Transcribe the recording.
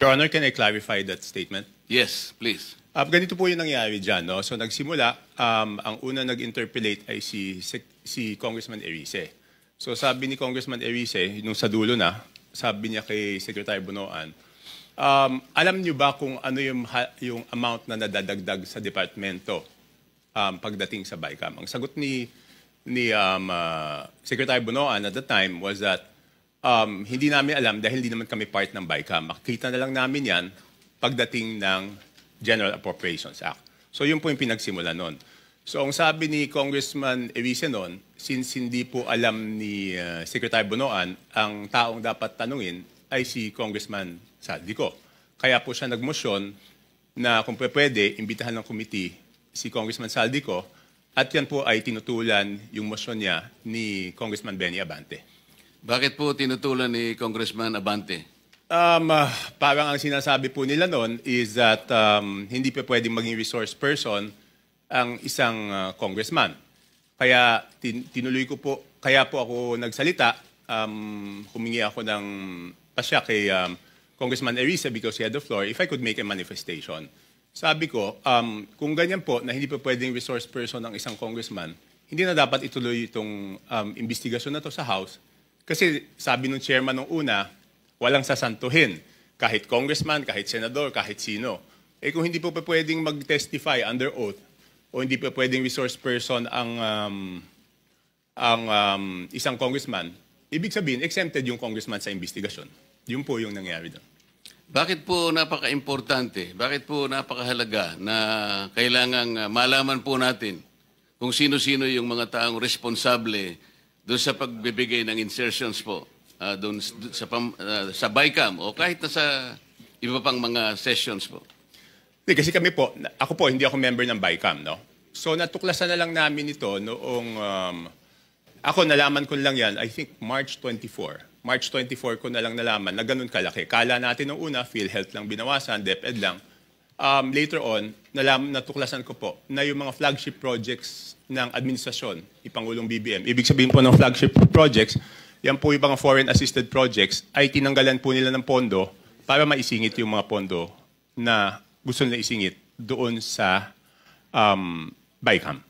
Your Honor, can I clarify that statement? Yes, please. Ganito po yung nangyari dyan. No? So nagsimula, ang una nag-interpellate ay si Congressman Erice. So sabi ni Congressman Erice, nung sa dulo na, sabi niya kay Secretary Bonoan, alam niyo ba kung ano yung amount na nadadagdag sa departamento pagdating sa BICAM? Ang sagot ni Secretary Bonoan at the time was that hindi namin alam dahil hindi naman kami part ng BICAM. Makikita na lang namin yan pagdating ng General Appropriations Act. So yun po yung pinagsimula nun. So ang sabi ni Congressman Erice nun, since hindi po alam ni Secretary Bonoan, ang taong dapat tanungin ay si Congressman Saldico. Kaya po siya nagmosyon na kung pwede, imbitahan ng committee si Congressman Saldico at yan po ay tinutulan yung mosyon niya ni Congressman Benny Abante. Bakit po tinutulan ni Congressman Abante? Parang ang sinasabi po nila noon is that hindi pa pwedeng maging resource person ang isang congressman. Kaya tinuloy ko po, kaya po ako nagsalita, humingi ako ng pasya kay Congressman Erice because he had the floor, if I could make a manifestation. Sabi ko, kung ganyan po na hindi pa pwedeng resource person ang isang congressman, hindi na dapat ituloy itong investigasyon na to sa House. Kasi sabi nung chairman nung una, walang sasantuhin. Kahit congressman, kahit senador, kahit sino. Eh kung hindi po pa pwedeng mag-testify under oath o hindi pa pwedeng resource person ang isang congressman, ibig sabihin, exempted yung congressman sa investigasyon. Yun po yung nangyari doon. Bakit po napaka-importante, bakit po napakahalaga na kailangang malaman po natin kung sino-sino yung mga taong responsable doon sa pagbibigay ng insertions po doon sa BICAM o kahit na sa iba pang mga sessions po? Kasi kami po, ako po, hindi ako member ng BICAM, no? So natuklasan na lang namin ito noong, ako nalaman ko lang yan, I think March 24. March 24 ko na lang nalaman na ganun kalaki. Kala natin nung una, PhilHealth lang binawasan, DepEd lang. Later on, natuklasan ko po na yung mga flagship projects ng administrasyon, ipangulong BBM, ibig sabihin po ng flagship projects, yan po yung mga foreign assisted projects ay tinanggalan po nila ng pondo para maisingit yung mga pondo na gusto nila isingit doon sa BICAM.